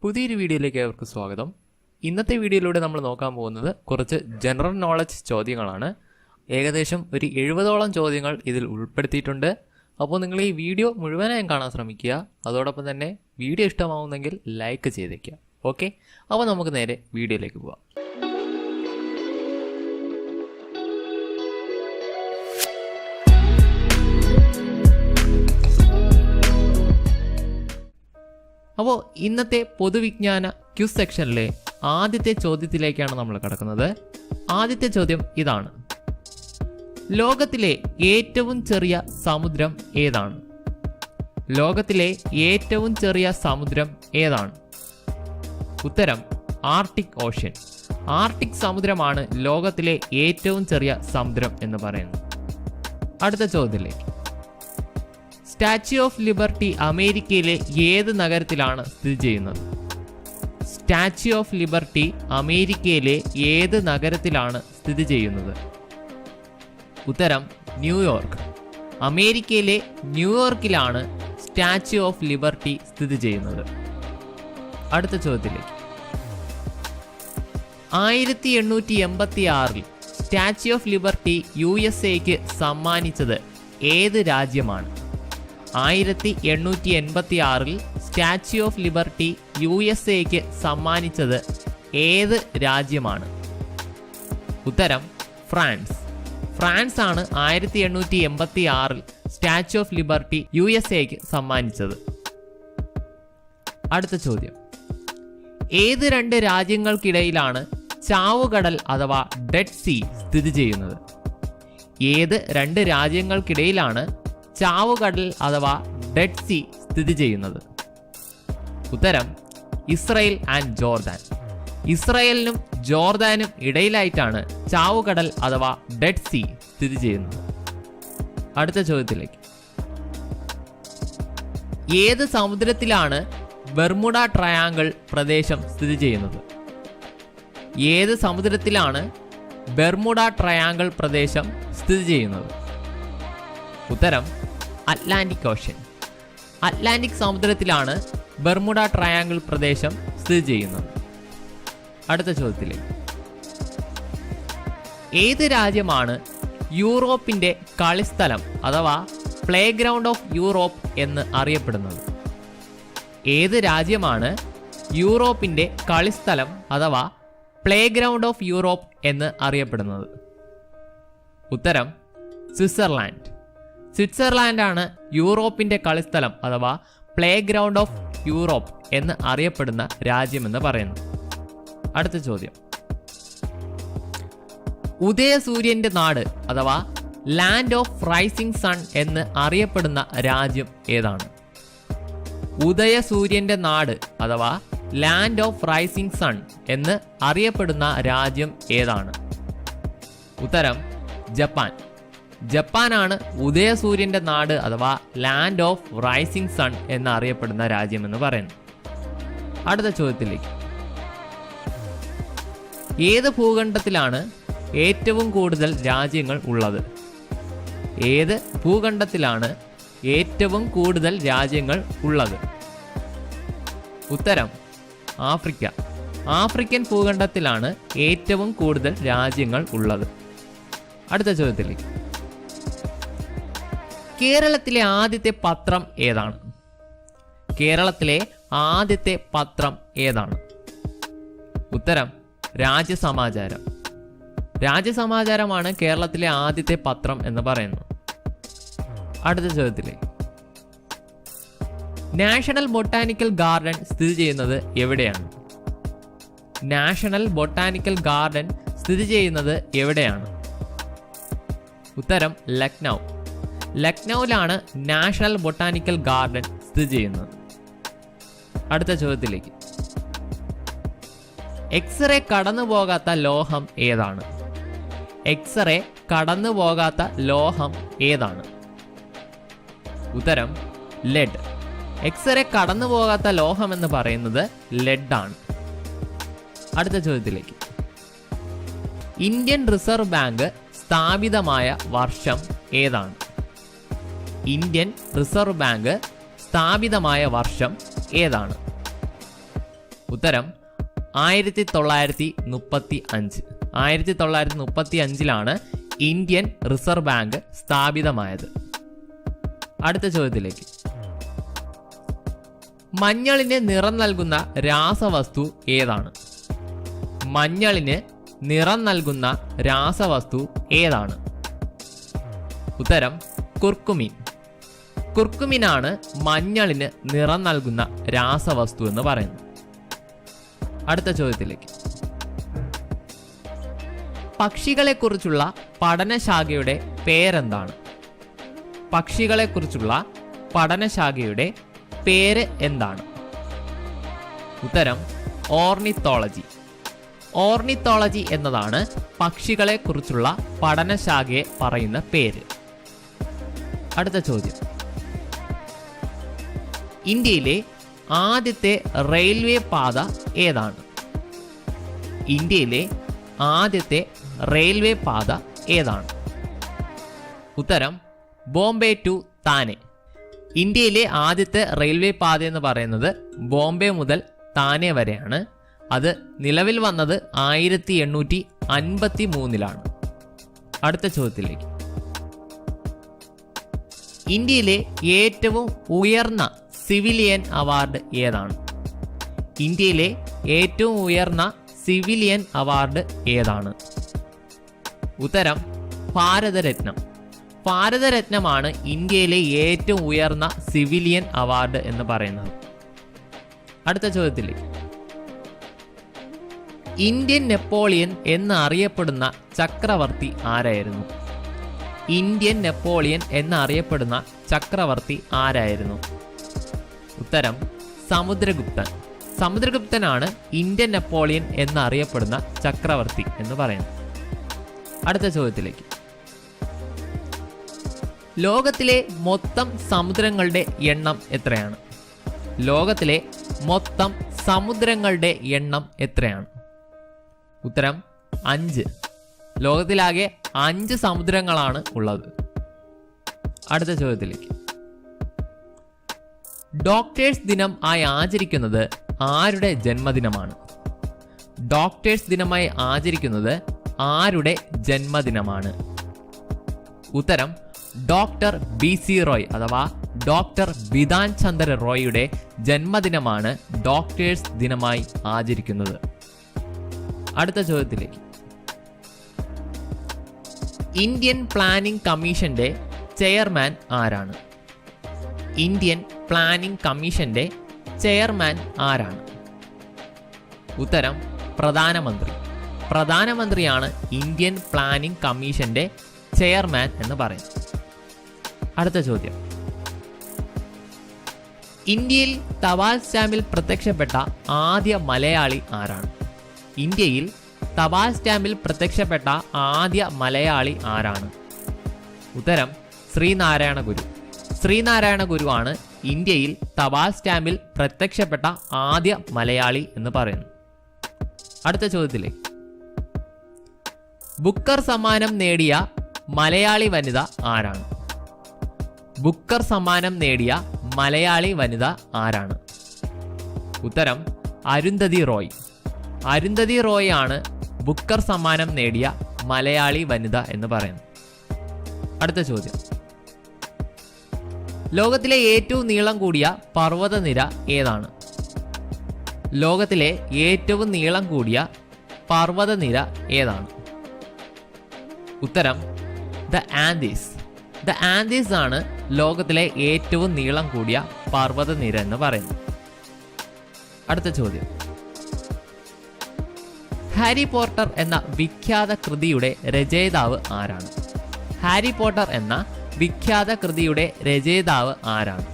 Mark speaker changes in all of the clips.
Speaker 1: പുതിയൊരു വീഡിയോയിലേക്ക് അവർക്ക് സ്വാഗതം. ഇന്നത്തെ വീഡിയോയിലൂടെ നമ്മൾ നോക്കാൻ പോകുന്നത് കുറച്ച് ജനറൽ നോളജ് ചോദ്യങ്ങളാണ്. ഏകദേശം ഒരു 70ഓളം ചോദ്യങ്ങൾ ഇതിൽ ഉൾപ്പെടുത്തിയിട്ടുണ്ട്. അപ്പോൾ നിങ്ങൾ ഈ വീഡിയോ മുഴുവനായും കാണാൻ ശ്രമിക്കുക. അതോടൊപ്പം തന്നെ വീഡിയോ ഇഷ്ടമാവുന്നെങ്കിൽ ലൈക്ക് ചെയ്തേക്കുക. ഓക്കെ, അപ്പോൾ നമുക്ക് നേരെ വീഡിയോയിലേക്ക് പോകാം. അപ്പോൾ ഇന്നത്തെ പൊതുവിജ്ഞാന ക്യൂസ് സെക്ഷനിലെ ആദ്യത്തെ ചോദ്യത്തിലേക്കാണ് നമ്മൾ കടക്കുന്നത്. ആദ്യത്തെ ചോദ്യം ഇതാണ്: ലോകത്തിലെ ഏറ്റവും ചെറിയ സമുദ്രം ഏതാണ്? ലോകത്തിലെ ഏറ്റവും ചെറിയ സമുദ്രം ഏതാണ്? ഉത്തരം ആർട്ടിക് ഓഷ്യൻ. ആർട്ടിക് സമുദ്രമാണ് ലോകത്തിലെ ഏറ്റവും ചെറിയ സമുദ്രം എന്ന് പറയുന്നത്. അടുത്ത ചോദ്യത്തിലേക്ക്: സ്റ്റാച്യു ഓഫ് ലിബർട്ടി അമേരിക്കയിലെ ഏത് നഗരത്തിലാണ് സ്ഥിതി ചെയ്യുന്നത്? സ്റ്റാച്യു ഓഫ് ലിബർട്ടി അമേരിക്കയിലെ ഏത് നഗരത്തിലാണ് സ്ഥിതി ചെയ്യുന്നത്? ഉത്തരം ന്യൂയോർക്ക്. അമേരിക്കയിലെ ന്യൂയോർക്കിലാണ് സ്റ്റാച്യു ഓഫ് ലിബർട്ടി സ്ഥിതി ചെയ്യുന്നത്. അടുത്ത ചോദ്യത്തിലേക്ക്: 1886 സ്റ്റാച്യു ഓഫ് ലിബർട്ടി USA സമ്മാനിച്ചത് ഏത് രാജ്യമാണ്? 1886 സ്റ്റാച്യു ഓഫ് ലിബർട്ടി USA സമ്മാനിച്ചത് ഏത് രാജ്യമാണ്? ഉത്തരം ഫ്രാൻസ്. ഫ്രാൻസ് ആണ് 1886 സ്റ്റാച്യു ഓഫ് ലിബർട്ടി USA സമ്മാനിച്ചത്. അടുത്ത ചോദ്യം: ഏത് രണ്ട് രാജ്യങ്ങൾക്കിടയിലാണ് ചാവുകടൽ അഥവാ ഡെഡ് സീ സ്ഥിതി ചെയ്യുന്നത്? ഏത് രണ്ട് രാജ്യങ്ങൾക്കിടയിലാണ് ചാവുകടൽ അഥവാ ഡെഡ് സീ സ്ഥിതി ചെയ്യുന്നത്? ഉത്തരം ഇസ്രയേൽ ആൻഡ് ജോർദാൻ. ഇസ്രയേലിനും ജോർദാനും ഇടയിലായിട്ടാണ് ചാവുകടൽ അഥവാ ഡെഡ് സീ സ്ഥിതി ചെയ്യുന്നത്. അടുത്ത ചോദ്യത്തിലേക്ക്: ഏത് സമുദ്രത്തിലാണ് ബെർമുഡ ട്രയാങ്കിൾ പ്രദേശം സ്ഥിതി ചെയ്യുന്നത്? ഏത് സമുദ്രത്തിലാണ് ബെർമുഡ ട്രയാങ്കിൾ പ്രദേശം സ്ഥിതി ചെയ്യുന്നത്? ഉത്തരം അറ്റ്ലാന്റിക് ഓഷ്യൻ. അറ്റ്ലാന്റിക് സമുദ്രത്തിലാണ് ബെർമുഡ ട്രയാങ്കിൾ പ്രദേശം സ്ഥിതി ചെയ്യുന്നത്. അടുത്ത ചോദ്യത്തിലേക്ക്: ഏത് രാജ്യമാണ് യൂറോപ്പിന്റെ കളിസ്ഥലം അഥവാ പ്ലേ ഗ്രൗണ്ട് ഓഫ് യൂറോപ്പ് എന്ന് അറിയപ്പെടുന്നത്? ഏത് രാജ്യമാണ് യൂറോപ്പിന്റെ കളിസ്ഥലം അഥവാ പ്ലേ ഗ്രൗണ്ട് ഓഫ് യൂറോപ്പ് എന്ന് അറിയപ്പെടുന്നത്? ഉത്തരം സ്വിറ്റ്സർലാൻഡ്. സ്വിറ്റ്സർലാൻഡാണ് യൂറോപ്പിന്റെ കളിസ്ഥലം അഥവാ പ്ലേ ഗ്രൗണ്ട് ഓഫ് യൂറോപ്പ് എന്ന് അറിയപ്പെടുന്ന രാജ്യമെന്ന് പറയുന്നു. അടുത്ത ചോദ്യം: ഉദയസൂര്യന്റെ നാട് അഥവാ ലാൻഡ് ഓഫ് റൈസിംഗ് സൺ എന്ന് അറിയപ്പെടുന്ന രാജ്യം ഏതാണ്? ഉദയസൂര്യന്റെ നാട് അഥവാ ലാൻഡ് ഓഫ് റൈസിംഗ് സൺ എന്ന് അറിയപ്പെടുന്ന രാജ്യം ഏതാണ്? ഉത്തരം ജപ്പാൻ. ജപ്പാനാണ് ഉദയസൂര്യന്റെ നാട് അഥവാ ലാൻഡ് ഓഫ് റൈസിംഗ് സൺ എന്നറിയപ്പെടുന്ന രാജ്യമെന്ന് പറയുന്നു. അടുത്ത ചോദ്യത്തിലേക്ക്: ഏത് ഭൂഖണ്ഡത്തിലാണ് ഏറ്റവും കൂടുതൽ രാജ്യങ്ങൾ ഉള്ളത്? ഏത് ഭൂഖണ്ഡത്തിലാണ് ഏറ്റവും കൂടുതൽ രാജ്യങ്ങൾ ഉള്ളത്? ഉത്തരം ആഫ്രിക്ക. ആഫ്രിക്കൻ ഭൂഖണ്ഡത്തിലാണ് ഏറ്റവും കൂടുതൽ രാജ്യങ്ങൾ ഉള്ളത്. അടുത്ത ചോദ്യത്തിലേക്ക്: കേരളത്തിലെ ആദ്യത്തെ പത്രം ഏതാണ്? കേരളത്തിലെ ആദ്യത്തെ പത്രം ഏതാണ്? ഉത്തരം രാജ്യസമാചാരം. രാജ്യസമാചാരമാണ് കേരളത്തിലെ ആദ്യത്തെ പത്രം എന്ന് പറയുന്നു. അടുത്ത ചോദ്യത്തിലേക്ക്: നാഷണൽ ബൊട്ടാനിക്കൽ ഗാർഡൻ സ്ഥിതി ചെയ്യുന്നത് എവിടെയാണ്? നാഷണൽ ബൊട്ടാനിക്കൽ ഗാർഡൻ സ്ഥിതി ചെയ്യുന്നത് എവിടെയാണ്? ഉത്തരം ലക്നൗ. ലക്നൌവിലാണ് നാഷണൽ ബൊട്ടാനിക്കൽ ഗാർഡൻ സ്ഥിതി ചെയ്യുന്നത്. അടുത്ത ചോദ്യത്തിലേക്ക്: എക്സ്റേ കടന്നുപോകാത്ത ലോഹം ഏതാണ്? എക്സ്റേ കടന്നുപോകാത്ത ലോഹം ഏതാണ്? ഉത്തരം ലെഡ്. എക്സ്റേ കടന്നുപോകാത്ത ലോഹം എന്ന് പറയുന്നത് ലെഡ് ആണ്. അടുത്ത ചോദ്യത്തിലേക്ക്: ഇന്ത്യൻ റിസർവ് ബാങ്ക് സ്ഥാപിതമായ വർഷം ഏതാണ്? ഇന്ത്യൻ റിസർവ് ബാങ്ക് സ്ഥാപിതമായ വർഷം ഏതാണ്? ഉത്തരം 1935. 1935 ഇന്ത്യൻ റിസർവ് ബാങ്ക് സ്ഥാപിതമായത്. അടുത്ത ചോദ്യത്തിലേക്ക്. മഞ്ഞളിന് നിറം നൽകുന്ന രാസവസ്തു ഏതാണ്? മഞ്ഞളിന് നിറം നൽകുന്ന രാസവസ്തു ഏതാണ്? ഉത്തരം കുർക്കുമിൻ. കുർക്കുമിനാണ് മഞ്ഞളിന് നിറം നൽകുന്ന രാസവസ്തു എന്ന് പറയുന്നത്. അടുത്ത ചോദ്യത്തിലേക്ക്. പക്ഷികളെക്കുറിച്ചുള്ള പഠനശാഖയുടെ പേരെന്താണ്? പക്ഷികളെക്കുറിച്ചുള്ള പഠനശാഖയുടെ പേര് എന്താണ്? ഉത്തരം ഓർണിത്തോളജി. ഓർണിത്തോളജി എന്നതാണ് പക്ഷികളെക്കുറിച്ചുള്ള പഠനശാഖയെ പറയുന്ന പേര്. അടുത്ത ചോദ്യം. ഇന്ത്യയിലെ ആദ്യത്തെ റെയിൽവേ പാത ഏതാണ്? ഇന്ത്യയിലെ ആദ്യത്തെ റെയിൽവേ പാത ഏതാണ്? ഉത്തരം ബോംബെ ടു താനെ. ഇന്ത്യയിലെ ആദ്യത്തെ റെയിൽവേ പാത എന്ന് പറയുന്നത് ബോംബെ മുതൽ താനെ വരെയാണ്. അത് നിലവിൽ വന്നത് 1853. അടുത്ത ചോദ്യത്തിലേക്ക്. ഇന്ത്യയിലെ ഏറ്റവും ഉയർന്ന സിവിലിയൻ അവാർഡ് ഏതാണ്? ഇന്ത്യയിലെ ഏറ്റവും ഉയർന്ന സിവിലിയൻ അവാർഡ് ഏതാണ്? ഉത്തരം ഭാരതരത്നം. ഭാരതരത്നമാണ് ഇന്ത്യയിലെ ഏറ്റവും ഉയർന്ന സിവിലിയൻ അവാർഡ് എന്ന് പറയുന്നത്. അടുത്ത ചോദ്യത്തിലേക്ക്. ഇന്ത്യൻ നെപ്പോളിയൻ എന്നറിയപ്പെടുന്ന ചക്രവർത്തി ആരായിരുന്നു? ഇന്ത്യൻ നെപ്പോളിയൻ എന്നറിയപ്പെടുന്ന ചക്രവർത്തി ആരായിരുന്നു? ഉത്തരം സമുദ്രഗുപ്തൻ. സമുദ്രഗുപ്തനാണ് ഇന്ത്യൻ നെപ്പോളിയൻ എന്നറിയപ്പെടുന്ന ചക്രവർത്തി എന്ന് പറയുന്നത്. അടുത്ത ചോദ്യത്തിലേക്ക്. ലോകത്തിലെ മൊത്തം സമുദ്രങ്ങളുടെ എണ്ണം എത്രയാണ്? ലോകത്തിലെ മൊത്തം സമുദ്രങ്ങളുടെ എണ്ണം എത്രയാണ്? ഉത്തരം 5. ലോകത്തിലാകെ 5 സമുദ്രങ്ങളാണ് ഉള്ളത്. അടുത്ത ചോദ്യത്തിലേക്ക്. ഡോക്ടേഴ്സ് ദിനം ആയി ആചരിക്കുന്നത് ആരുടെ ജന്മദിനമാണ്? ഡോക്ടേഴ്സ് ദിനമായി ആചരിക്കുന്നത് ആരുടെ ജന്മദിനമാണ്? ഉത്തരം ഡോക്ടർ BC റോയ് അഥവാ ഡോക്ടർ ബിധാൻ ചന്ദ്ര റോയിയുടെ ജന്മദിനമാണ് ഡോക്ടേഴ്സ് ദിനമായി ആചരിക്കുന്നത്. അടുത്ത ചോദ്യത്തിലേക്ക്. ഇന്ത്യൻ പ്ലാനിംഗ് കമ്മീഷന്റെ ചെയർമാൻ ആരാണ്? ഇന്ത്യൻ പ്ലാനിംഗ് കമ്മീഷന്റെ ചെയർമാൻ ആരാണ്? ഉത്തരം പ്രധാനമന്ത്രി. പ്രധാനമന്ത്രിയാണ് ഇന്ത്യൻ പ്ലാനിംഗ് കമ്മീഷന്റെ ചെയർമാൻ എന്ന് പറയുന്നത്. അടുത്ത ചോദ്യം. ഇന്ത്യയിൽ തപാൽ സ്റ്റാമ്പിൽ പ്രത്യക്ഷപ്പെട്ട ആദ്യ മലയാളി ആരാണ്? ഇന്ത്യയിൽ തപാൽ സ്റ്റാമ്പിൽ പ്രത്യക്ഷപ്പെട്ട ആദ്യ മലയാളി ആരാണ്? ഉത്തരം ശ്രീനാരായണ ഗുരു. ശ്രീനാരായണ ഗുരുവാണ് ഇന്ത്യയിൽ തപാൽ സ്റ്റാമ്പിൽ പ്രത്യക്ഷപ്പെട്ട ആദ്യ മലയാളി എന്ന് പറയുന്നു. അടുത്ത ചോദ്യത്തിലേക്ക്. ബുക്കർ സമ്മാനം നേടിയ മലയാളി വനിത ആരാണ്? ബുക്കർ സമ്മാനം നേടിയ മലയാളി വനിത ആരാണ്? ഉത്തരം അരുന്ധതി റോയ്. അരുന്ധതി റോയ് ആണ് ബുക്കർ സമ്മാനം നേടിയ മലയാളി വനിത എന്ന് പറയുന്നു. അടുത്ത ചോദ്യം. ലോകത്തിലെ ഏറ്റവും നീളം കൂടിയ പർവ്വതനിര ഏതാണ്? ലോകത്തിലെ ഏറ്റവും നീളം കൂടിയ പർവ്വതനിര ഏതാണ്? ഉത്തരം ദ ആൻഡീസ്. ദ ആൻഡീസ് ആണ് ലോകത്തിലെ ഏറ്റവും നീളം കൂടിയ പർവ്വതനിര എന്ന് പറയുന്നത്. അടുത്ത ചോദ്യം. ഹാരി പോട്ടർ എന്ന വിഖ്യാത കൃതിയുടെ രചയിതാവ് ആരാണ്? ഹാരി പോട്ടർ എന്ന വിഖ്യാത കൃതിയുടെ രചയിതാവ് ആരാണ്?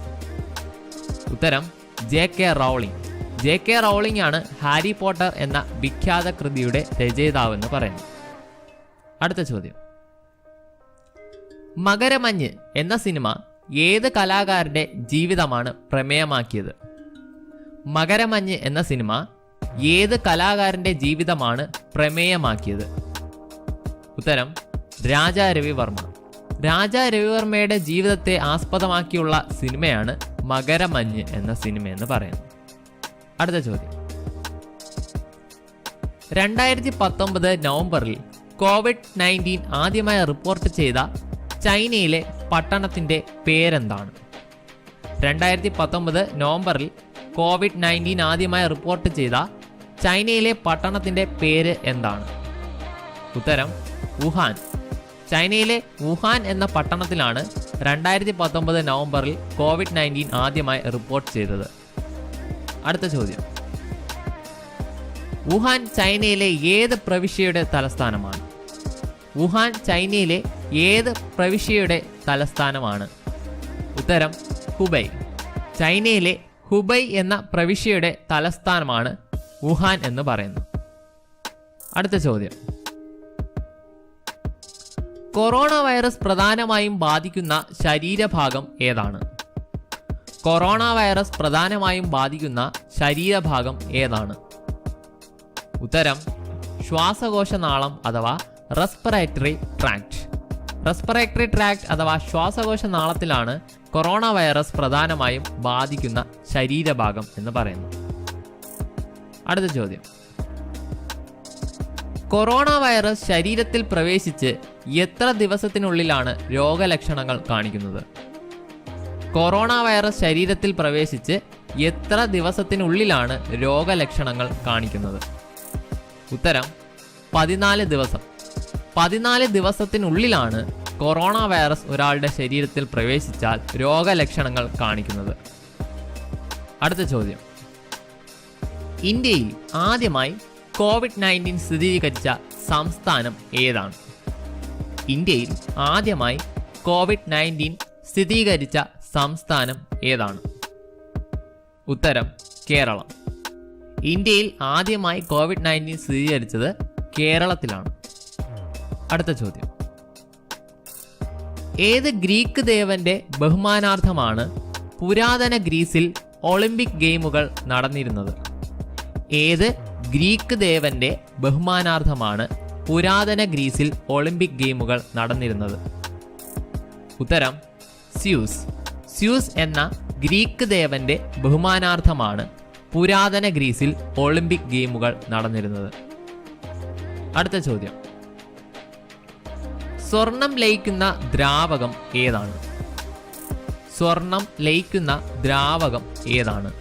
Speaker 1: ഉത്തരം JK റൗളിംഗ്. JK റൗളിംഗ് ആണ് ഹാരി പോട്ടർ എന്ന വിഖ്യാത കൃതിയുടെ രചയിതാവ് എന്ന് പറയുന്നത്. അടുത്ത ചോദ്യം. മകരമഞ്ഞ് എന്ന സിനിമ ഏത് കലാകാരന്റെ ജീവിതമാണ് പ്രമേയമാക്കിയത്? മകരമഞ്ഞ് എന്ന സിനിമ ഏത് കലാകാരന്റെ ജീവിതമാണ് പ്രമേയമാക്കിയത്? ഉത്തരം രാജാ രവിവർമ്മ. രാജാ രവിവർമ്മയുടെ ജീവിതത്തെ ആസ്പദമാക്കിയുള്ള സിനിമയാണ് മകരമഞ്ഞ് എന്ന സിനിമ എന്ന് പറയുന്നത്. അടുത്ത ചോദ്യം. 2019 നവംബറിൽ COVID-19 ആദ്യമായി റിപ്പോർട്ട് ചെയ്ത ചൈനയിലെ പട്ടണത്തിൻ്റെ പേരെന്താണ്? 2019 നവംബറിൽ COVID-19 ആദ്യമായി റിപ്പോർട്ട് ചെയ്ത ചൈനയിലെ പട്ടണത്തിൻ്റെ പേര് എന്താണ്? ഉത്തരം വുഹാൻ. ചൈനയിലെ വുഹാൻ എന്ന പട്ടണത്തിലാണ് 2019 നവംബറിൽ COVID-19 ആദ്യമായി റിപ്പോർട്ട് ചെയ്തത്. അടുത്ത ചോദ്യം. വുഹാൻ ചൈനയിലെ ഏത് പ്രവിശ്യയുടെ തലസ്ഥാനമാണ്? വുഹാൻ ചൈനയിലെ ഏത് പ്രവിശ്യയുടെ തലസ്ഥാനമാണ്? ഉത്തരം ഹുബൈ. ചൈനയിലെ ഹുബൈ എന്ന പ്രവിശ്യയുടെ തലസ്ഥാനമാണ് വുഹാൻ എന്ന് പറയുന്നു. അടുത്ത ചോദ്യം. കൊറോണ വൈറസ് പ്രധാനമായും ബാധിക്കുന്ന ശരീരഭാഗം ഏതാണ്? കൊറോണ വൈറസ് പ്രധാനമായും ബാധിക്കുന്ന ശരീരഭാഗം ഏതാണ്? ഉത്തരം ശ്വാസകോശനാളം അഥവാ റെസ്പിറേറ്ററി ട്രാക്ട്. റെസ്പിറേറ്ററി ട്രാക്ട് അഥവാ ശ്വാസകോശനാളത്തിലാണ് കൊറോണ വൈറസ് പ്രധാനമായും ബാധിക്കുന്ന ശരീരഭാഗം എന്ന് പറയുന്നു. അടുത്ത ചോദ്യം. കൊറോണ വൈറസ് ശരീരത്തിൽ പ്രവേശിച്ച് എത്ര ദിവസത്തിനുള്ളിലാണ് രോഗലക്ഷണങ്ങൾ കാണിക്കുന്നത്? കൊറോണ വൈറസ് ശരീരത്തിൽ പ്രവേശിച്ച് എത്ര ദിവസത്തിനുള്ളിലാണ് രോഗലക്ഷണങ്ങൾ കാണിക്കുന്നത്? ഉത്തരം 14 ദിവസം. 14 ദിവസത്തിനുള്ളിലാണ് കൊറോണ വൈറസ് ഒരാളുടെ ശരീരത്തിൽ പ്രവേശിച്ചാൽ രോഗലക്ഷണങ്ങൾ കാണിക്കുന്നത്. അടുത്ത ചോദ്യം. ഇന്ത്യയിൽ ആദ്യമായി COVID-19 സ്ഥിരീകരിച്ച സംസ്ഥാനം ഏതാണ്? ഇന്ത്യയിൽ ആദ്യമായി COVID-19 സ്ഥിരീകരിച്ച സംസ്ഥാനം ഏതാണ്? ഉത്തരം കേരളം. ഇന്ത്യയിൽ ആദ്യമായി COVID-19 സ്ഥിരീകരിച്ചത് കേരളത്തിലാണ്. അടുത്ത ചോദ്യം. ഏത് ഗ്രീക്ക് ദേവന്റെ ബഹുമാനാർത്ഥമാണ് പുരാതന ഗ്രീസിൽ ഒളിമ്പിക് ഗെയിമുകൾ നടന്നിരുന്നത്? ഏത് ഗ്രീക്ക് ദേവന്റെ ബഹുമാനാർത്ഥമാണ് പുരാതന ഗ്രീസിൽ ഒളിമ്പിക് ഗെയിമുകൾ നടന്നിരുന്നത്? ഉത്തരം സ്യൂസ്. സ്യൂസ് എന്ന ഗ്രീക്ക് ദേവന്റെ ബഹുമാനാർത്ഥമാണ് പുരാതന ഗ്രീസിൽ ഒളിമ്പിക് ഗെയിമുകൾ നടന്നിരുന്നത്. അടുത്ത ചോദ്യം. സ്വർണം ലയിക്കുന്ന ദ്രാവകം ഏതാണ്? സ്വർണം ലയിക്കുന്ന ദ്രാവകം ഏതാണ്?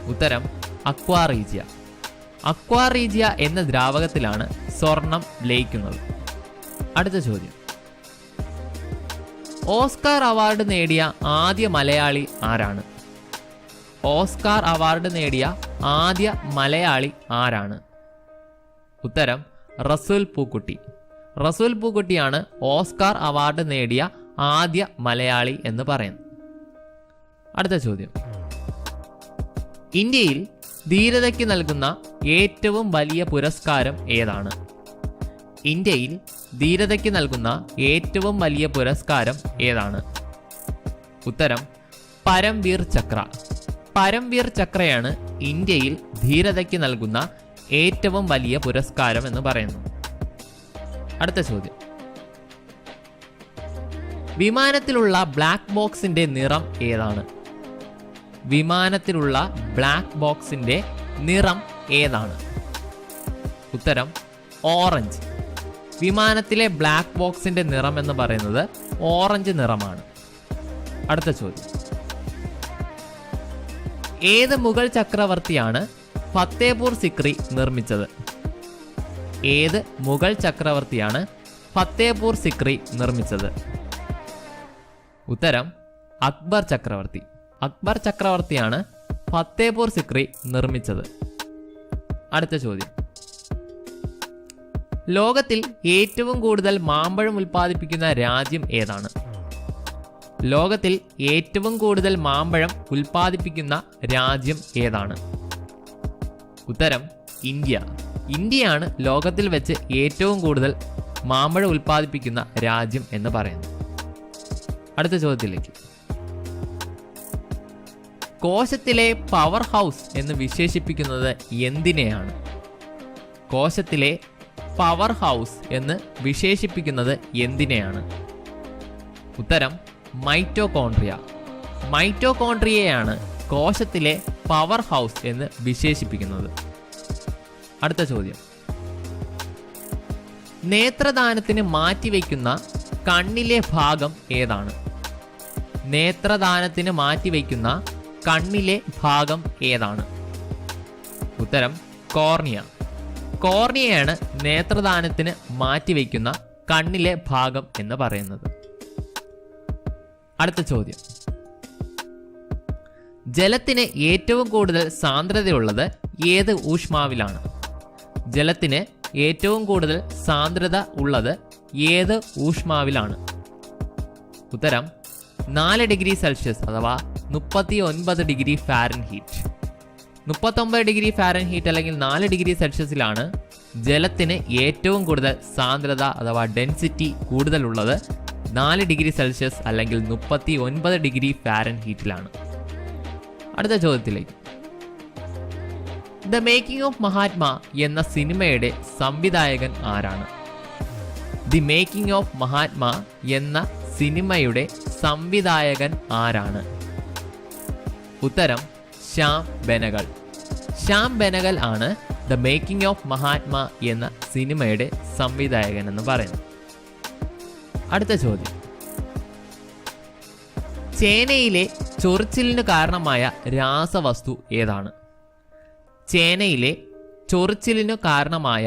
Speaker 1: ഉത്തരം അക്വാറീജിയ. അക്വാറീജിയ എന്ന ദ്രാവകത്തിലാണ് സ്വർണം ലയിക്കുന്നത്. അടുത്ത ചോദ്യം. ഓസ്കാർ അവാർഡ് നേടിയ ആദ്യ മലയാളി ആരാണ്? ഓസ്കാർ അവാർഡ് നേടിയ ആദ്യ മലയാളി ആരാണ്? ഉത്തരം റസൂൽ പൂക്കുട്ടി. റസൂൽ പൂക്കുട്ടിയാണ് ഓസ്കാർ അവാർഡ് നേടിയ ആദ്യ മലയാളി എന്ന് പറയുന്നത്. അടുത്ത ചോദ്യം. ഇന്ത്യയിൽ ധീരതയ്ക്ക് നൽകുന്ന ഏറ്റവും വലിയ പുരസ്കാരം ഏതാണ്? ഇന്ത്യയിൽ ധീരതയ്ക്ക് നൽകുന്ന ഏറ്റവും വലിയ പുരസ്കാരം ഏതാണ്? ഉത്തരം പരംവീർ ചക്ര. പരംവീർ ചക്രയാണ് ഇന്ത്യയിൽ ധീരതയ്ക്ക് നൽകുന്ന ഏറ്റവും വലിയ പുരസ്കാരം എന്ന് പറയുന്നു. അടുത്ത ചോദ്യം. വിമാനത്തിലുള്ള ബ്ലാക്ക് ബോക്സിന്റെ നിറം ഏതാണ്? വിമാനത്തിലുള്ള ബ്ലാക്ക് ബോക്സിന്റെ നിറം ഏതാണ്? ഉത്തരം ഓറഞ്ച്. വിമാനത്തിലെ ബ്ലാക്ക് ബോക്സിന്റെ നിറം എന്ന് പറയുന്നത് ഓറഞ്ച് നിറമാണ്. അടുത്ത ചോദ്യം. ഏത് മുഗൾ ചക്രവർത്തിയാണ് ഫത്തേപൂർ സിക്രി നിർമ്മിച്ചത്? ഏത് മുഗൾ ചക്രവർത്തിയാണ് ഫത്തേപൂർ സിക്രി നിർമ്മിച്ചത്? ഉത്തരം അക്ബർ ചക്രവർത്തി. അക്ബർ ചക്രവർത്തിയാണ് ഫത്തേപൂർ സിക്രി നിർമ്മിച്ചത്. അടുത്ത ചോദ്യം. ലോകത്തിൽ ഏറ്റവും കൂടുതൽ മാമ്പഴം ഉൽപ്പാദിപ്പിക്കുന്ന രാജ്യം ഏതാണ്? ലോകത്തിൽ ഏറ്റവും കൂടുതൽ മാമ്പഴം ഉൽപ്പാദിപ്പിക്കുന്ന രാജ്യം ഏതാണ്? ഉത്തരം ഇന്ത്യ. ഇന്ത്യയാണ് ലോകത്തിൽ വെച്ച് ഏറ്റവും കൂടുതൽ മാമ്പഴം ഉൽപ്പാദിപ്പിക്കുന്ന രാജ്യം എന്ന് പറയുന്നു. അടുത്ത ചോദ്യത്തിലേക്ക്. കോശത്തിലെ പവർ ഹൗസ് എന്ന് വിശേഷിപ്പിക്കുന്നത് എന്തിനെയാണ്? കോശത്തിലെ പവർ ഹൗസ് എന്ന് വിശേഷിപ്പിക്കുന്നത് എന്തിനെയാണ്? ഉത്തരം മൈറ്റോകോൺട്രിയ. മൈറ്റോകോൺട്രിയയാണ് കോശത്തിലെ പവർ ഹൗസ് എന്ന് വിശേഷിപ്പിക്കുന്നത്. അടുത്ത ചോദ്യം, നേത്രദാനത്തിന് മാറ്റിവെക്കുന്ന കണ്ണിലെ ഭാഗം ഏതാണ്? നേത്രദാനത്തിന് മാറ്റിവെക്കുന്ന കണ്ണിലെ ഭാഗം ഏതാണ്? ഉത്തരം കോർണിയ. കോർണിയയാണ് നേത്രദാനത്തിന് മാറ്റിവെക്കുന്ന കണ്ണിലെ ഭാഗം എന്ന് പറയുന്നത്. അടുത്ത ചോദ്യം, ജലത്തിന് ഏറ്റവും കൂടുതൽ സാന്ദ്രതയുള്ളത് ഏത് ഊഷ്മാവിലാണ്? ജലത്തിന് ഏറ്റവും കൂടുതൽ സാന്ദ്രത ഉള്ളത് ഏത് ഊഷ്മാവിലാണ്? ഉത്തരം 4 ഡിഗ്രി സെൽഷ്യസ് അഥവാ 39 ഡിഗ്രി ഫാരൻഹീറ്റ്. 39 ഡിഗ്രി ഫാരൻഹീറ്റ് അല്ലെങ്കിൽ 4 ഡിഗ്രി സെൽഷ്യസിലാണ് ജലത്തിന് ഏറ്റവും കൂടുതൽ സാന്ദ്രത അഥവാ ഡെൻസിറ്റി കൂടുതലുള്ളത്. 4 ഡിഗ്രി സെൽഷ്യസ് അല്ലെങ്കിൽ 39 ഡിഗ്രി ഫാരൻഹീറ്റിലാണ്. അടുത്ത ചോദ്യത്തിലേക്ക്, ദ മേക്കിംഗ് ഓഫ് മഹാത്മാ എന്ന സിനിമയുടെ സംവിധായകൻ ആരാണ്? ദി മേക്കിംഗ് ഓഫ് മഹാത്മാ എന്ന സിനിമയുടെ സംവിധായകൻ ആരാണ്? ഉത്തരം ശ്യാം ബെനഗൽ. ശ്യാം ബെനഗൽ ആണ് ദ മേക്കിംഗ് ഓഫ് മഹാത്മാ എന്ന സിനിമയുടെ സംവിധായകൻ എന്ന് പറയുന്നത്. അടുത്ത ചോദ്യം, ചേനയിലെ ചൊറിച്ചിലിന് കാരണമായ രാസവസ്തു ഏതാണ്? ചേനയിലെ ചൊറിച്ചിലിനു കാരണമായ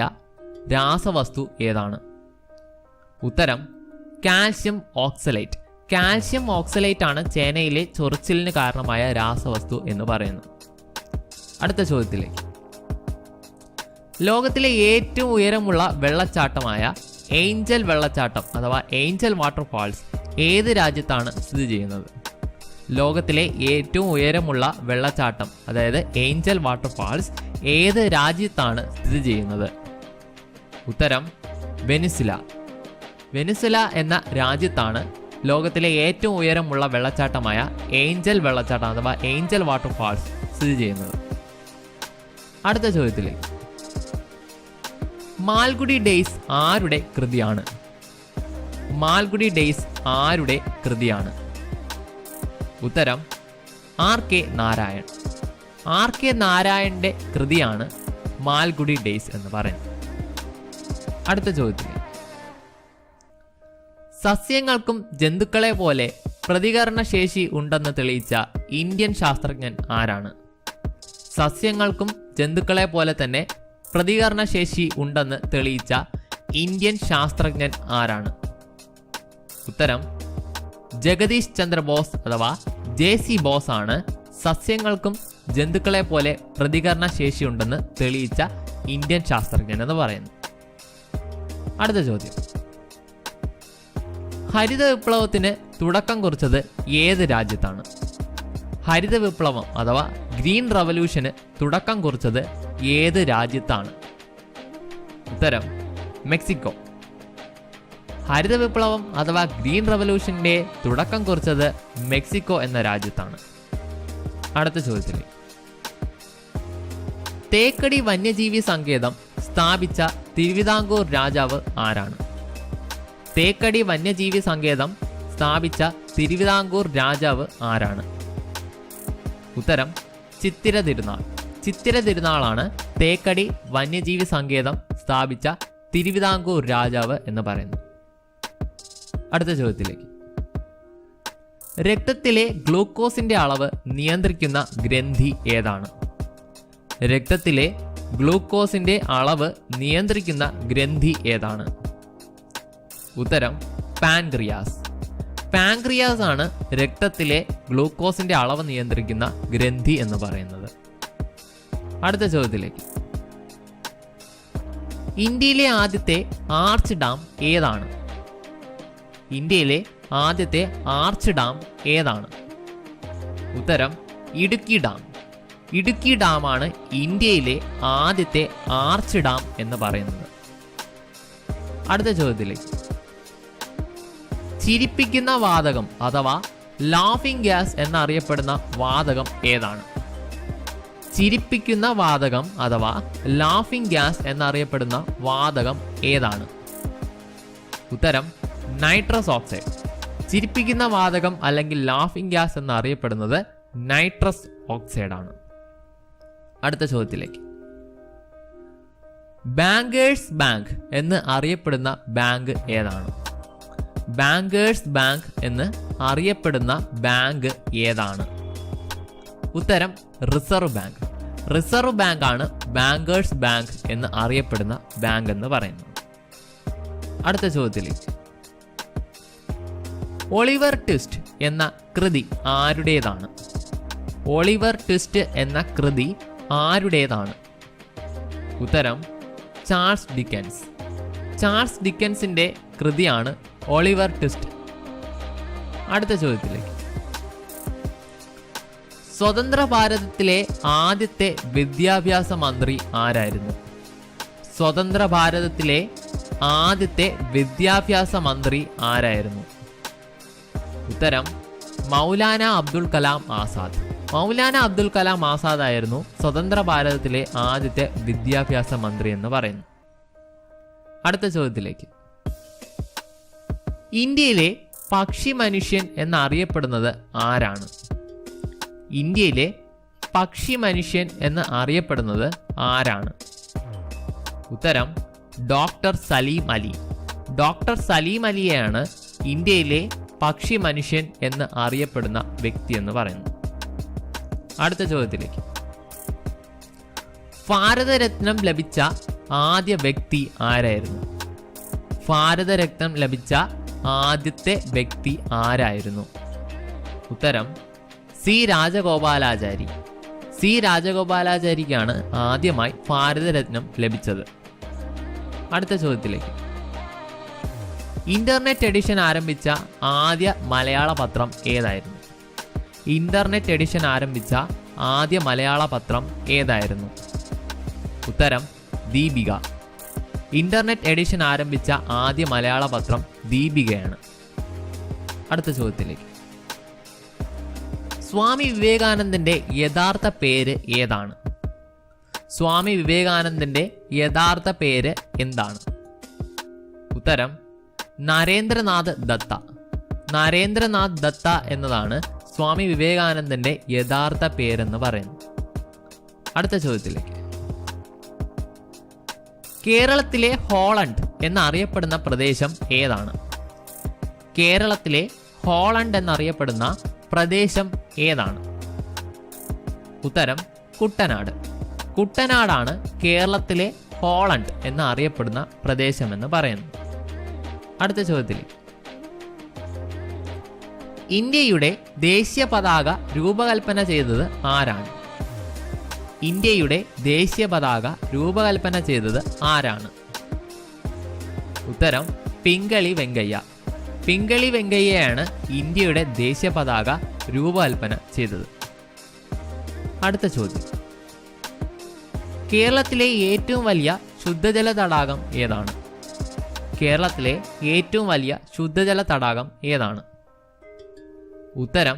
Speaker 1: രാസവസ്തു ഏതാണ്? ഉത്തരം കാൽഷ്യം ഓക്സലേറ്റ്. കാൽഷ്യം ഓക്സലേറ്റ് ആണ് ചേനയിലെ ചൊറിച്ചിലിന് കാരണമായ രാസവസ്തു എന്ന് പറയുന്നു. അടുത്ത ചോദ്യത്തിലേക്ക്, ലോകത്തിലെ ഏറ്റവും ഉയരമുള്ള വെള്ളച്ചാട്ടമായ ഏഞ്ചൽ വെള്ളച്ചാട്ടം അഥവാ ഏഞ്ചൽ വാട്ടർഫാൾസ് ഏത് രാജ്യത്താണ് സ്ഥിതി ചെയ്യുന്നത്? ലോകത്തിലെ ഏറ്റവും ഉയരമുള്ള വെള്ളച്ചാട്ടം അതായത് ഏഞ്ചൽ വാട്ടർഫാൾസ് ഏത് രാജ്യത്താണ് സ്ഥിതി ചെയ്യുന്നത്? ഉത്തരം വെനിസുല. വെനിസുല എന്ന രാജ്യത്താണ് ലോകത്തിലെ ഏറ്റവും ഉയരമുള്ള വെള്ളച്ചാട്ടമായ ഏഞ്ചൽ വെള്ളച്ചാട്ടം അഥവാ ഏഞ്ചൽ വാട്ടർഫാൾസ് സ്ഥിതി ചെയ്യുന്നത്. അടുത്ത ചോദ്യത്തിലേക്ക്, മാൽഗുഡി ഡേയ്സ് ആരുടെ കൃതിയാണ്? മാൽഗുഡി ഡേയ്സ് ആരുടെ കൃതിയാണ്? ഉത്തരം R.K. നാരായൺ. R.K. നാരായണന്റെ കൃതിയാണ് മാൽഗുഡി ഡേയ്സ് എന്ന് പറയുന്നത്. അടുത്ത ചോദ്യത്തിൽ, സസ്യങ്ങൾക്കും ജന്തുക്കളെ പോലെ പ്രതികരണശേഷി ഉണ്ടെന്ന് തെളിയിച്ച ഇന്ത്യൻ ശാസ്ത്രജ്ഞൻ ആരാണ്? സസ്യങ്ങൾക്കും ജന്തുക്കളെ പോലെ തന്നെ പ്രതികരണശേഷി ഉണ്ടെന്ന് തെളിയിച്ച ഇന്ത്യൻ ശാസ്ത്രജ്ഞൻ ആരാണ്? ഉത്തരം ജഗദീഷ് ചന്ദ്ര ബോസ് അഥവാ JC ബോസ് ആണ് സസ്യങ്ങൾക്കും ജന്തുക്കളെ പോലെ പ്രതികരണ ശേഷിയുണ്ടെന്ന് തെളിയിച്ച ഇന്ത്യൻ ശാസ്ത്രജ്ഞൻ എന്ന് പറയുന്നു. അടുത്ത ചോദ്യം, ഹരിത വിപ്ലവത്തിന് തുടക്കം കുറിച്ചത് ഏത് രാജ്യത്താണ്? ഹരിത വിപ്ലവം അഥവാ ഗ്രീൻ റവല്യൂഷന് തുടക്കം കുറിച്ചത് ഏത് രാജ്യത്താണ്? ഉത്തരം മെക്സിക്കോ. ഹരിത വിപ്ലവം അഥവാ ഗ്രീൻ റവല്യൂഷന്റെ തുടക്കം കുറിച്ചത് മെക്സിക്കോ എന്ന രാജ്യത്താണ്. അടുത്ത ചോദ്യത്തിൽ, തേക്കടി വന്യജീവി സങ്കേതം സ്ഥാപിച്ച തിരുവിതാംകൂർ രാജാവ് ആരാണ്? തേക്കടി വന്യജീവി സങ്കേതം സ്ഥാപിച്ച തിരുവിതാംകൂർ രാജാവ് ആരാണ്? ഉത്തരം ചിത്തിര തിരുനാൾ. ചിത്തിര തിരുനാളാണ് തേക്കടി വന്യജീവി സങ്കേതം സ്ഥാപിച്ച തിരുവിതാംകൂർ രാജാവ് എന്ന് പറയുന്നു. അടുത്ത ചോദ്യത്തിലേക്ക്, രക്തത്തിലെ ഗ്ലൂക്കോസിന്റെ അളവ് നിയന്ത്രിക്കുന്ന ഗ്രന്ഥി ഏതാണ്? രക്തത്തിലെ ഗ്ലൂക്കോസിന്റെ അളവ് നിയന്ത്രിക്കുന്ന ഗ്രന്ഥി ഏതാണ്? ഉത്തരം പാൻക്രിയാസ്. പാൻക്രിയാസ് ആണ് രക്തത്തിലെ ഗ്ലൂക്കോസിന്റെ അളവ് നിയന്ത്രിക്കുന്ന ഗ്രന്ഥി എന്ന് പറയുന്നത്. അടുത്ത ചോദ്യത്തിലേക്ക്, ഇന്ത്യയിലെ ആദ്യത്തെ ആർച്ച് ഡാം ഏതാണ്? ഇന്ത്യയിലെ ആദ്യത്തെ ആർച്ച് ഡാം ഏതാണ്? ഉത്തരം ഇടുക്കി ഡാം. ഇടുക്കി ഡാമാണ് ഇന്ത്യയിലെ ആദ്യത്തെ ആർച്ച് ഡാം എന്ന് പറയുന്നത്. അടുത്ത ചോദ്യത്തിലേക്ക്, ചിരിപ്പിക്കുന്ന വാതകം അഥവാ ലാഫിംഗ് ഗ്യാസ് എന്നറിയപ്പെടുന്ന വാതകം ഏതാണ്? ചിരിപ്പിക്കുന്ന വാതകം അഥവാ ലാഫിംഗ് ഗ്യാസ് എന്നറിയപ്പെടുന്ന വാതകം ഏതാണ്? ഉത്തരം നൈട്രസ് ഓക്സൈഡ്. ചിരിപ്പിക്കുന്ന വാതകം അല്ലെങ്കിൽ ലാഫിംഗ് ഗ്യാസ് എന്നറിയപ്പെടുന്നത് നൈട്രസ് ഓക്സൈഡ് ആണ്. അടുത്ത ചോദ്യത്തിലേക്ക്, ബാങ്കേഴ്സ് ബാങ്ക് എന്ന് അറിയപ്പെടുന്ന ബാങ്ക് ഏതാണ്? ബാങ്കേഴ്സ് ബാങ്ക് എന്ന് അറിയപ്പെടുന്ന ബാങ്ക് ഏതാണ്? ഉത്തരം റിസർവ് ബാങ്ക്. റിസർവ് ബാങ്ക് ആണ് ബാങ്കേഴ്സ് ബാങ്ക് എന്ന് അറിയപ്പെടുന്ന ബാങ്ക് എന്ന് പറയുന്നത്. അടുത്ത ചോദ്യത്തിലേക്ക്. ഒളിവർ ട്വിസ്റ്റ് എന്ന കൃതി ആരുടേതാണ്? ഒളിവർ ട്വിസ്റ്റ് എന്ന കൃതി ആരുടേതാണ്? ഉത്തരം ചാൾസ് ഡിക്കൻസ്. ചാൾസ് ഡിക്കൻസിന്റെ കൃതിയാണ് ഒളിവർ ട്വിസ്റ്റ്. അടുത്ത ചോദ്യത്തിലേക്ക്. സ്വതന്ത്ര ഭാരതത്തിലെ ആദ്യത്തെ വിദ്യാഭ്യാസ മന്ത്രി ആരായിരുന്നു? സ്വതന്ത്ര ഭാരതത്തിലെ ആദ്യത്തെ വിദ്യാഭ്യാസ മന്ത്രി ആരായിരുന്നു? ഉത്തരം മൗലാന അബ്ദുൽ കലാം ആസാദ്. മൗലാന അബ്ദുൽ കലാം ആസാദ് ആയിരുന്നു സ്വതന്ത്ര ഭാരതത്തിലെ ആദ്യത്തെ വിദ്യാഭ്യാസ മന്ത്രി എന്ന് പറയുന്നു. അടുത്ത ചോദ്യത്തിലേക്ക്. ഇന്ത്യയിലെ പക്ഷി മനുഷ്യൻ എന്നറിയപ്പെടുന്നത് ആരാണ്? ഇന്ത്യയിലെ പക്ഷി മനുഷ്യൻ എന്ന് അറിയപ്പെടുന്നത് ആരാണ്? ഉത്തരം ഡോക്ടർ സലീം അലി. ഡോക്ടർ സലീം അലിയെയാണ് ഇന്ത്യയിലെ പക്ഷി മനുഷ്യൻ എന്ന് അറിയപ്പെടുന്ന വ്യക്തി എന്ന് പറയുന്നു. അടുത്ത ചോദ്യത്തിലേക്ക്. ഭാരതരത്നം ലഭിച്ച ആദ്യ വ്യക്തി ആരായിരുന്നു? ഭാരതരത്നം ലഭിച്ച ആദ്യത്തെ വ്യക്തി ആരായിരുന്നു? ഉത്തരം സി രാജഗോപാലാചാരി. സി രാജഗോപാലാചാരിക്കാണ് ആദ്യമായി ഭാരതരത്നം ലഭിച്ചത്. അടുത്ത ചോദ്യത്തിലേക്ക്. ഇന്റർനെറ്റ് എഡിഷൻ ആരംഭിച്ച ആദ്യ മലയാള പത്രം ഏതായിരുന്നു? ഇന്റർനെറ്റ് എഡിഷൻ ആരംഭിച്ച ആദ്യ മലയാള പത്രം ഏതായിരുന്നു? ഉത്തരം ദീപിക. ഇന്റർനെറ്റ് എഡിഷൻ ആരംഭിച്ച ആദ്യ മലയാള പത്രം ദീപികയാണ്. അടുത്ത ചോദ്യത്തിലേക്ക്. സ്വാമി വിവേകാനന്ദന്റെ യഥാർത്ഥ പേര് ഏതാണ്? സ്വാമി വിവേകാനന്ദന്റെ യഥാർത്ഥ പേര് എന്താണ്? ഉത്തരം നരേന്ദ്രനാഥ് ദത്ത. നരേന്ദ്രനാഥ് ദത്ത എന്നതാണ് സ്വാമി വിവേകാനന്ദന്റെ യഥാർത്ഥ പേരെന്ന് പറയുന്നു. അടുത്ത ചോദ്യത്തിലേക്ക്. കേരളത്തിലെ ഹോളണ്ട് എന്നറിയപ്പെടുന്ന പ്രദേശം ഏതാണ്? കേരളത്തിലെ ഹോളണ്ട് എന്നറിയപ്പെടുന്ന പ്രദേശം ഏതാണ്? ഉത്തരം കുട്ടനാട്. കുട്ടനാടാണ് കേരളത്തിലെ ഹോളണ്ട് എന്നറിയപ്പെടുന്ന പ്രദേശമെന്ന് പറയുന്നു. അടുത്ത ചോദ്യത്തിൽ. ഇന്ത്യയുടെ ദേശീയ പതാക രൂപകൽപ്പന ചെയ്തത് ആരാണ്? ഇന്ത്യയുടെ ദേശീയ പതാക രൂപകൽപ്പന ചെയ്തത് ആരാണ്? ഉത്തരം പിംഗളി വെങ്കയ്യ. പിംഗളി വെങ്കയ്യയാണ് ഇന്ത്യയുടെ ദേശീയ പതാക രൂപകൽപ്പന ചെയ്തത്. അടുത്ത ചോദ്യം. കേരളത്തിലെ ഏറ്റവും വലിയ ശുദ്ധജല തടാകം ഏതാണ്? കേരളത്തിലെ ഏറ്റവും വലിയ ശുദ്ധജല തടാകം ഏതാണ്? ഉത്തരം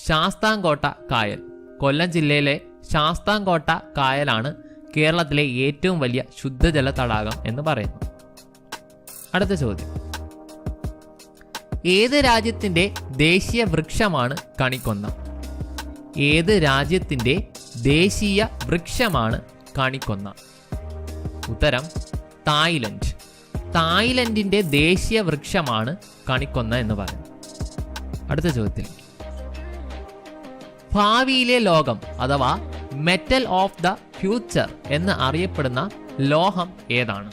Speaker 1: ശാസ്താംകോട്ട കായൽ. കൊല്ലം ജില്ലയിലെ ശാസ്താംകോട്ട കായലാണ് കേരളത്തിലെ ഏറ്റവും വലിയ ശുദ്ധജല തടാകം എന്ന് പറയുന്നു. അടുത്ത ചോദ്യം. ഏത് രാജ്യത്തിന്റെ ദേശീയ വൃക്ഷമാണ് കണിക്കൊന്ന? ഏത് രാജ്യത്തിന്റെ ദേശീയ വൃക്ഷമാണ് കണിക്കൊന്ന? ഉത്തരം തായ്ലൻഡ്. തായ്ലൻഡിന്റെ ദേശീയ വൃക്ഷമാണ് കണിക്കൊന്ന എന്ന് പറയുന്നു. അടുത്ത ചോദ്യത്തിൽ. ഭാവിയിലെ ലോകം അഥവാ മെറ്റൽ ഓഫ് ദ ഫ്യൂച്ചർ എന്ന് അറിയപ്പെടുന്ന ലോഹം ഏതാണ്?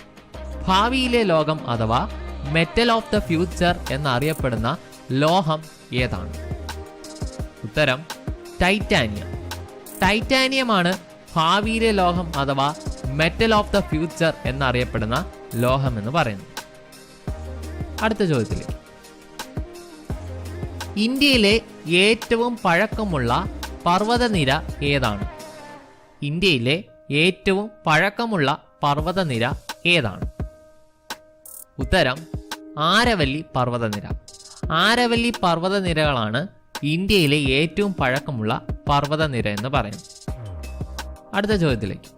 Speaker 1: ഭാവിയിലെ ലോകം അഥവാ മെറ്റൽ ഓഫ് ദ ഫ്യൂച്ചർ എന്നറിയപ്പെടുന്ന ലോഹം ഏതാണ്? ഉത്തരം ടൈറ്റാനിയം. ടൈറ്റാനിയമാണ് ഭാവിയിലെ ലോഹം അഥവാ മെറ്റൽ ഓഫ് ദ ഫ്യൂച്ചർ എന്നറിയപ്പെടുന്ന ലോഹം എന്ന് പറയുന്നു. അടുത്ത ചോദ്യത്തിലേക്ക്. ഇന്ത്യയിലെ ഏറ്റവും പഴക്കമുള്ള പർവ്വതനിര ഏതാണ്? ഇന്ത്യയിലെ ഏറ്റവും പഴക്കമുള്ള പർവ്വതനിര ഏതാണ്? ഉത്തരം ആരവല്ലി പർവ്വതനിര. ആരവല്ലി പർവ്വതനിരകളാണ് ഇന്ത്യയിലെ ഏറ്റവും പഴക്കമുള്ള പർവ്വതനിര എന്ന് പറയുന്നു. അടുത്ത ചോദ്യത്തിലേക്ക്.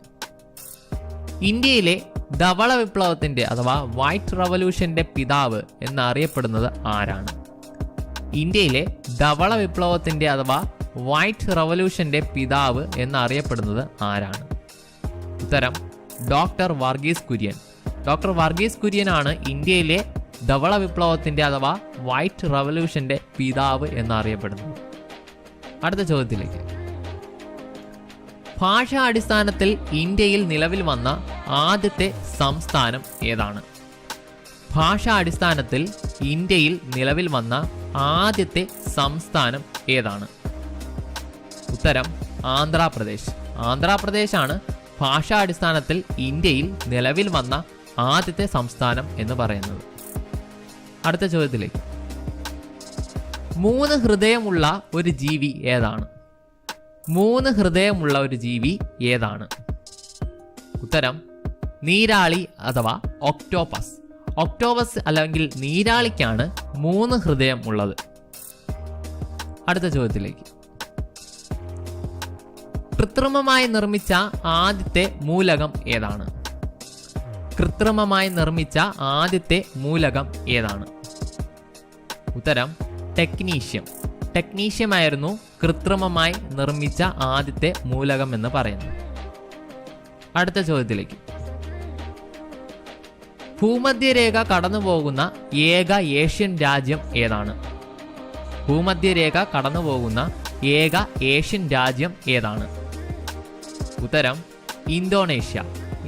Speaker 1: ഇന്ത്യയിലെ ധവള വിപ്ലവത്തിന്റെ അഥവാ വൈറ്റ് റവല്യൂഷന്റെ പിതാവ് എന്നറിയപ്പെടുന്നത് ആരാണ്? ഇന്ത്യയിലെ ധവള വിപ്ലവത്തിന്റെ അഥവാ വൈറ്റ് റവല്യൂഷന്റെ പിതാവ് എന്നറിയപ്പെടുന്നത് ആരാണ്? ഉത്തരം ഡോക്ടർ വർഗീസ് കുര്യൻ. ഡോക്ടർ വർഗീസ് കുര്യനാണ് ഇന്ത്യയിലെ ധവള വിപ്ലവത്തിൻ്റെ അഥവാ വൈറ്റ് റവല്യൂഷൻ്റെ പിതാവ് എന്നറിയപ്പെടുന്നത്. അടുത്ത ചോദ്യത്തിലേക്ക്. ഭാഷാ അടിസ്ഥാനത്തിൽ ഇന്ത്യയിൽ നിലവിൽ വന്ന ആദ്യത്തെ സംസ്ഥാനം ഏതാണ്? ഭാഷാ അടിസ്ഥാനത്തിൽ ഇന്ത്യയിൽ നിലവിൽ വന്ന ആദ്യത്തെ സംസ്ഥാനം ഏതാണ്? ഉത്തരം ആന്ധ്രാപ്രദേശ്. ആന്ധ്രാപ്രദേശാണ് ഭാഷാ അടിസ്ഥാനത്തിൽ ഇന്ത്യയിൽ നിലവിൽ വന്ന ആദ്യത്തെ സംസ്ഥാനം എന്ന് പറയുന്നത്. അടുത്ത ചോദ്യത്തിലേക്ക്. 3 ഹൃദയമുള്ള ഒരു ജീവി ഏതാണ്? 3 ഹൃദയമുള്ള ഒരു ജീവി ഏതാണ്? ഉത്തരം നീരാളി അഥവാ ഒക്ടോപസ്. ഒക്ടോപസ് അല്ലെങ്കിൽ നീരാളിക്കാണ് 3 ഹൃദയം ഉള്ളത്. അടുത്ത ചോദ്യത്തിലേക്ക്. കൃത്രിമമായി നിർമ്മിച്ച ആദ്യത്തെ മൂലകം ഏതാണ്? കൃത്രിമമായി നിർമ്മിച്ച ആദ്യത്തെ മൂലകം ഏതാണ്? ഉത്തരം ടെക്നീഷ്യം. ടെക്നീഷ്യം ആയിരുന്നു കൃത്രിമമായി നിർമ്മിച്ച ആദ്യത്തെ മൂലകം എന്ന് പറയുന്നത്. അടുത്ത ചോദ്യത്തിലേക്ക്. ഭൂമധ്യരേഖ കടന്നുപോകുന്ന ഏക ഏഷ്യൻ രാജ്യം ഏതാണ്? ഭൂമധ്യരേഖ കടന്നുപോകുന്ന ഏക ഏഷ്യൻ രാജ്യം ഏതാണ്? ഉത്തരം ഇന്തോനേഷ്യ.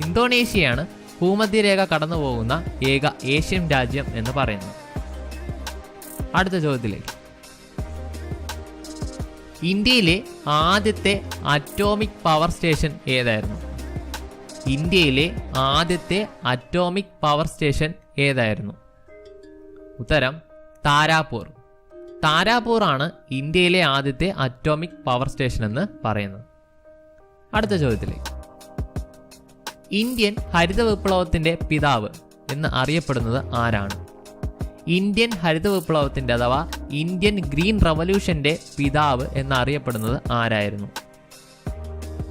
Speaker 1: ഇന്തോനേഷ്യയാണ് ഭൂമധ്യരേഖ കടന്നുപോകുന്ന ഏക ഏഷ്യൻ രാജ്യം എന്ന് പറയുന്നത്. അടുത്ത ചോദ്യത്തിലേക്ക്. ഇന്ത്യയിലെ ആദ്യത്തെ അറ്റോമിക് പവർ സ്റ്റേഷൻ ഏതായിരുന്നു? ഇന്ത്യയിലെ ആദ്യത്തെ അറ്റോമിക് പവർ സ്റ്റേഷൻ ഏതായിരുന്നു? ഉത്തരം താരാപൂർ. താരാപൂർ ആണ് ഇന്ത്യയിലെ ആദ്യത്തെ അറ്റോമിക് പവർ സ്റ്റേഷൻ എന്ന് പറയുന്നത്. അടുത്ത ചോദ്യത്തിലേക്ക്. ഇന്ത്യൻ ഹരിത വിപ്ലവത്തിന്റെ പിതാവ് എന്ന് അറിയപ്പെടുന്നത് ആരാണ്? ഇന്ത്യൻ ഹരിത വിപ്ലവത്തിന്റെ അഥവാ ഇന്ത്യൻ ഗ്രീൻ റവല്യൂഷന്റെ പിതാവ് എന്നറിയപ്പെടുന്നത് ആരായിരുന്നു?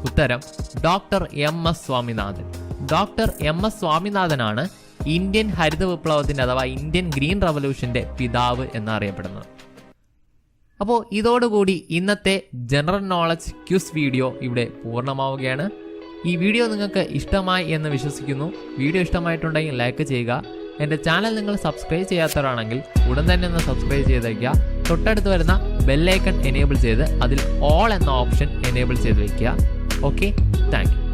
Speaker 1: ഉത്തരം ഡോക്ടർ എം.എസ്. സ്വാമിനാഥൻ. ഡോക്ടർ എം.എസ്. സ്വാമിനാഥനാണ് ഇന്ത്യൻ ഹരിത വിപ്ലവത്തിന്റെ അഥവാ ഇന്ത്യൻ ഗ്രീൻ റവല്യൂഷന്റെ പിതാവ് എന്നറിയപ്പെടുന്നത്. അപ്പോൾ ഇതോടുകൂടി ഇന്നത്തെ ജനറൽ നോളജ് ക്യൂസ് വീഡിയോ ഇവിടെ പൂർണ്ണമാവുകയാണ്. ഈ വീഡിയോ നിങ്ങൾക്ക് ഇഷ്ടമായി എന്ന് വിശ്വസിക്കുന്നു. വീഡിയോ ഇഷ്ടമായിട്ടുണ്ടെങ്കിൽ ലൈക്ക് ചെയ്യുക. എൻ്റെ ചാനൽ നിങ്ങൾ സബ്സ്ക്രൈബ് ചെയ്യാത്തവരാണെങ്കിൽ ഉടൻ തന്നെ ഒന്ന് സബ്സ്ക്രൈബ് ചെയ്തേക്കുക. തൊട്ടടുത്ത് വരുന്ന ബെല്ലൈക്കൺ എനേബിൾ ചെയ്ത് അതിൽ ഓൾ എന്ന ഓപ്ഷൻ എനേബിൾ ചെയ്ത് വയ്ക്കുക. Okay, thank you.